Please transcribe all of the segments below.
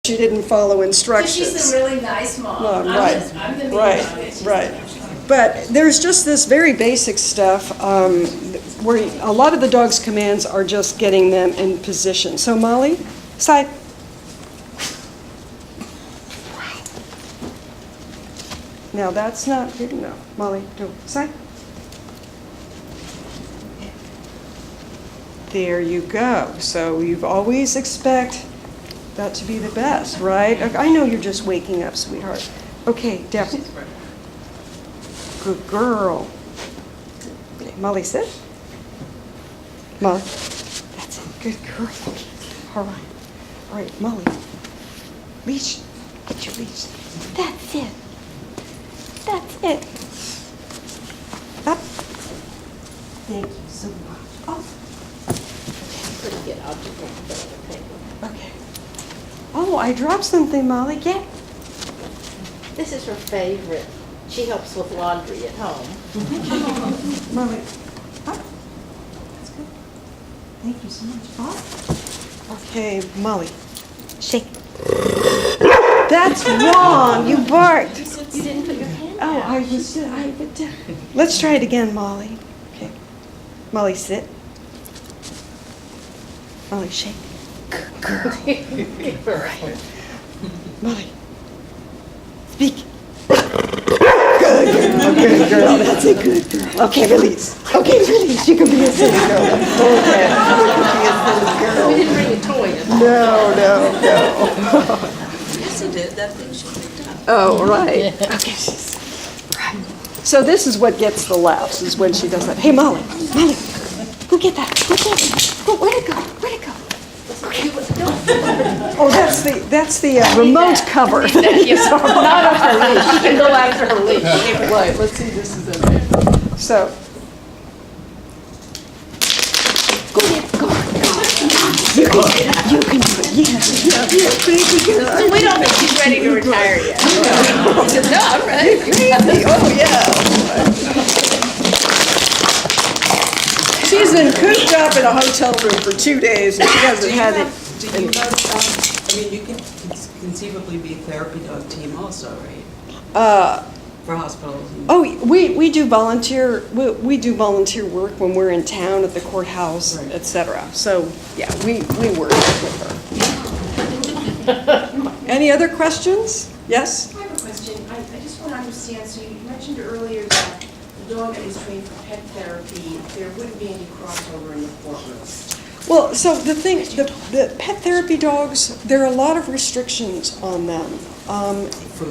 she didn't follow instructions. So she's a really nice mom. Well, I'm the mean one. Right. But there's just this very basic stuff where a lot of the dog's commands are just getting them in position. So Molly, side. Now that's not good enough. Molly, do side. There you go. So you always expect that to be the best, right? I know you're just waking up, sweetheart. Okay, Deb. Good girl. Okay, Molly, sit. Molly. That's it. Good girl. All right. All right, Molly. Leash. Get your leash. That's it. That's it. Up. Thank you so much. Oh. Pretty good. I'll just put it on the table. Okay. Oh, I dropped something, Molly. Get. This is her favorite. She helps with laundry at home. Molly. Up. That's good. Thank you so much. Up. Okay, Molly. Shake. That's wrong. You barked. You didn't put your hand Oh, down. I was. Let's try it again, Molly. Okay. Molly, sit. Molly, shake. Good girl. Right. Molly, speak. Good girl. That's a good girl. Okay, release. Okay, release. You can be a silly girl. Okay. You can be a silly girl. We didn't bring a toy. No. Yes, he did. That thing she picked up. Oh, right. Okay. Right. So this is what gets the laughs, is when she does that. Hey, Molly, go get that. Go get it. Go, where'd it go? Oh, that's the remote cover. Not up her leash. She can go after her leash. Right, let's see, this is in there. So. Go ahead, go. You can do it, yeah, crazy girl. So we don't think she's ready to retire yet. He said, no, I'm ready. Crazy, oh, yeah. She's been cooped up in a hotel room for 2 days and she hasn't had it. Do you have, I mean, you can conceivably be a therapy dog team also, right? For hospitals. Oh, we do volunteer, we do volunteer work when we're in town at the courthouse, Right. et cetera. So, yeah, we work with her. Any other questions? Yes? I have a question. I just want to understand, so you mentioned earlier that the dog that was trained for pet therapy, there wouldn't be any crossover in the courtroom. Well, so the pet therapy dogs, there are a lot of restrictions on them.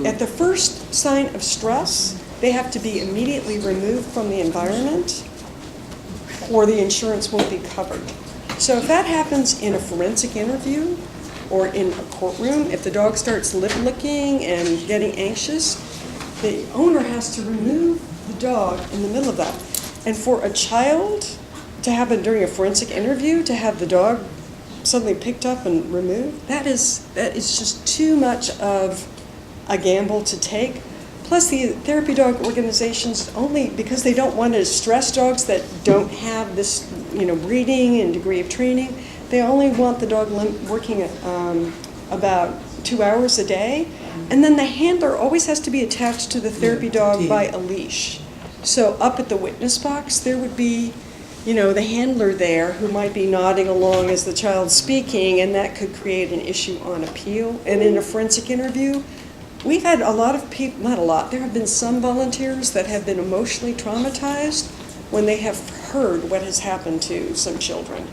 At the first sign of stress, they have to be immediately removed from the environment or the insurance won't be covered. So if that happens in a forensic interview or in a courtroom, if the dog starts lip licking and getting anxious, the owner has to remove the dog in the middle of that. And for a child to happen during a forensic interview, to have the dog suddenly picked up and removed, that is just too much of a gamble to take. Plus the therapy dog organizations, only because they don't want to stress dogs that don't have this, breeding and degree of training, they only want the dog working about 2 hours a day. And then the handler always has to be attached to the therapy dog by a leash. So up at the witness box, there would be the handler there who might be nodding along as the child's speaking, and that could create an issue on appeal. And in a forensic interview, we've had a lot of people, not a lot, there have been some volunteers that have been emotionally traumatized when they have heard what has happened to some children.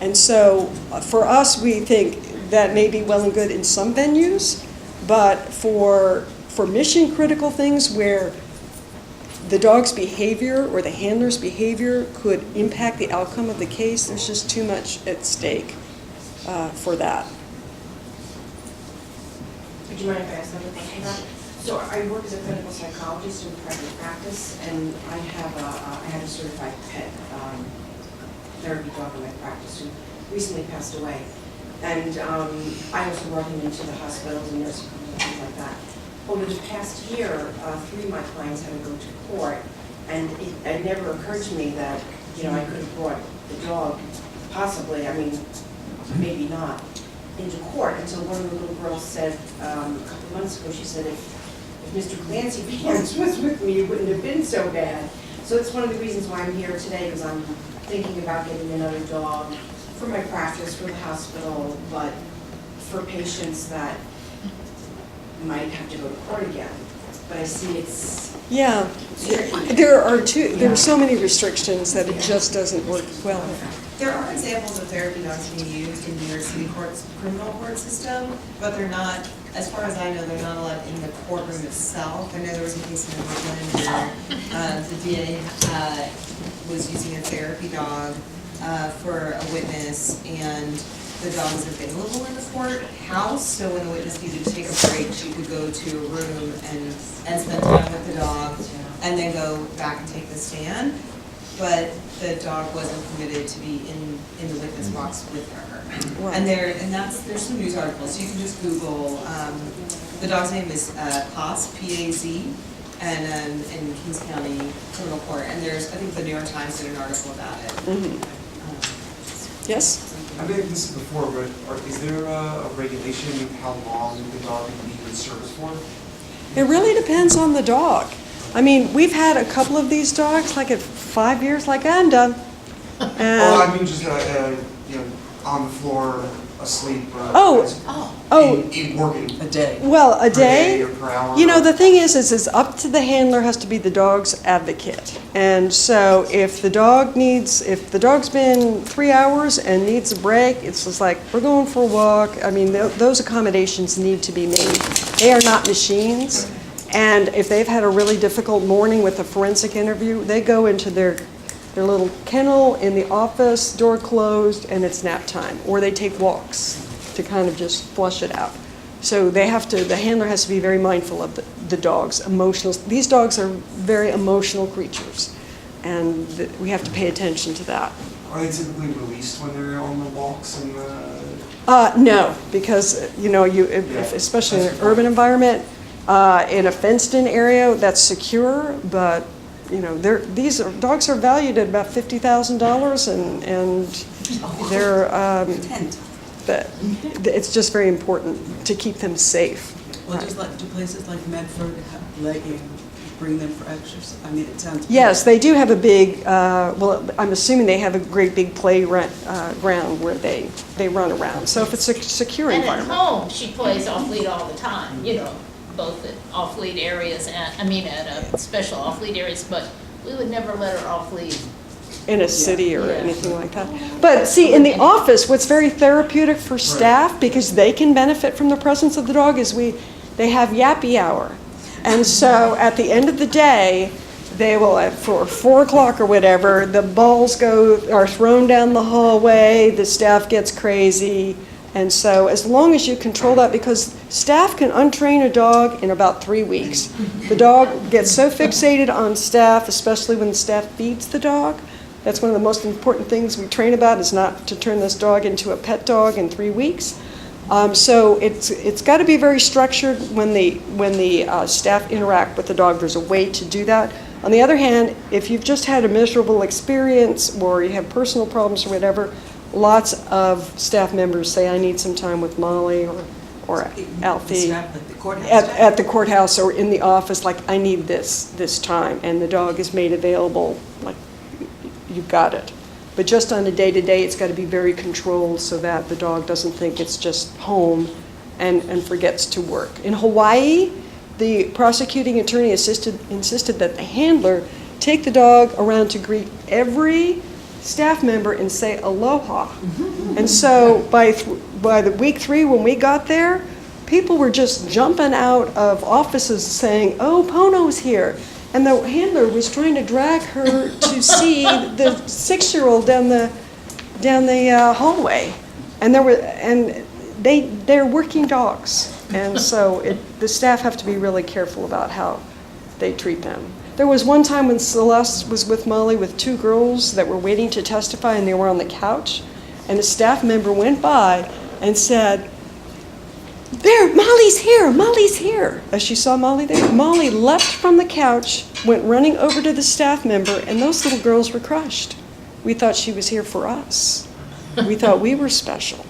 And so for us, we think that may be well and good in some venues, but for mission critical things where the dog's behavior or the handler's behavior could impact the outcome of the case, there's just too much at stake for that. Would you mind if I ask another question about it? So I work as a clinical psychologist in private practice, and I had a certified pet therapy dog in my practice who recently passed away. And I also brought him into the hospitals and nursing homes and things like that. Over the past year, 3 of my clients had to go to court, and it never occurred to me that, I could have brought the dog, possibly, maybe not. into court until one of the little girls said, a couple months ago, she said, if Mr. Clancy Pants was with me, it wouldn't have been so bad. So it's one of the reasons why I'm here today, because I'm thinking about getting another dog for my practice, for the hospital, but for patients that might have to go to court again. But I see it's Yeah, there are so many restrictions that it just doesn't work well. There are examples of therapy dogs being used in New York City court's criminal court system, but they're not, as far as I know, they're not allowed in the courtroom itself. I know there was a case in Brooklyn where the DA was using a therapy dog for a witness, and the dog was available in the courthouse, so when the witness needed to take a break, she could go to a room and spend time with the dog, and then go back and take the stand. But the dog wasn't permitted to be in the witness box with her. Right. And there's some news articles, so you can just Google, the dog's name is Paz, P-A-Z, and in Kings County Criminal Court, and I think the New York Times did an article about it. Yes? I may have this before, but is there a regulation of how long the dog can be in service for? It really depends on the dog. I mean, we've had a couple of these dogs, like at 5 years, like I'm done. Well, I mean, just on the floor, asleep. Working A day. Well, a per day day. or per hour. You know, the thing is up to the handler has to be the dog's advocate. And so if the dog's been 3 hours and needs a break, it's just like, we're going for a walk. I mean, those accommodations need to be made. They are not machines. And if they've had a really difficult morning with a forensic interview, they go into their little kennel in the office, door closed, and it's nap time. Or they take walks to kind of just flush it out. So the handler has to be very mindful of the dog's emotional. These dogs are very emotional creatures, and we have to pay attention to that. Are they typically released when they're on the walks and No, because especially in an urban environment, in a fenced-in area that's secure, but these dogs are valued at about $50,000, and they're. But it's just very important to keep them safe. Well, just like, do places like Medford have legging, bring them for exercise? I mean, it sounds. Yes, they do have a big, I'm assuming they have a great big playground where they run around. So if it's a secure And environment. at home, she plays off-lead all the time, both at off-lead areas at special off-lead areas, but we would never let her off-lead. In a city or anything like that. But see, in the office, what's very therapeutic for staff, because they can benefit from the presence of the dog, is they have yappy hour. And so at the end of the day, they will, for 4 o'clock or whatever, the balls are thrown down the hallway, the staff gets crazy. And so as long as you control that, because staff can untrain a dog in about 3 weeks. The dog gets so fixated on staff, especially when the staff feeds the dog. That's one of the most important things we train about, is not to turn this dog into a pet dog in 3 weeks. So it's got to be very structured when the staff interact with the dog. There's a way to do that. On the other hand, if you've just had a miserable experience or you have personal problems or whatever, lots of staff members say, I need some time with Molly or Alfie at the courthouse or in the office, like, I need this time, and the dog is made available, like, you've got it. But just on a day-to-day, it's got to be very controlled so that the dog doesn't think it's just home and forgets to work. In Hawaii, the prosecuting attorney insisted that the handler take the dog around to greet every staff member and say aloha. And so by the week 3, when we got there, people were just jumping out of offices saying, oh, Pono's here. And the handler was trying to drag her to see the 6-year-old down the hallway, and they're working dogs, and so the staff have to be really careful about how they treat them. There was one time when Celeste was with Molly with 2 girls that were waiting to testify, and they were on the couch, and a staff member went by and said, there, Molly's here. As she saw Molly there, Molly leapt from the couch, went running over to the staff member, and those little girls were crushed. We thought she was here for us. We thought we were special.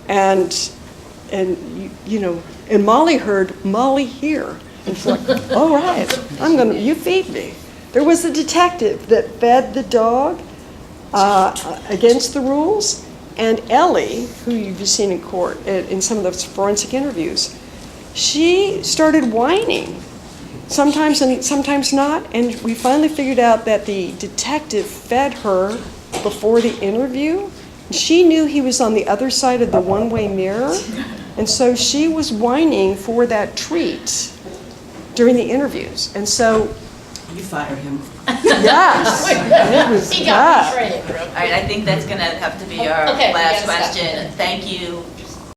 And and Molly heard Molly here. And she's like, all right, you feed me. There was a detective that fed the dog against the rules, and Ellie, who you've seen in court in some of the forensic interviews, she started whining, sometimes and sometimes not, and we finally figured out that the detective fed her before the interview. She knew he was on the other side of the one-way mirror, and so she was whining for that treat during the interviews. And so, You fire him. yes, it was He got tough. betrayed. All right, I think that's gonna have to be our Okay, we last gotta stop. question. Thank you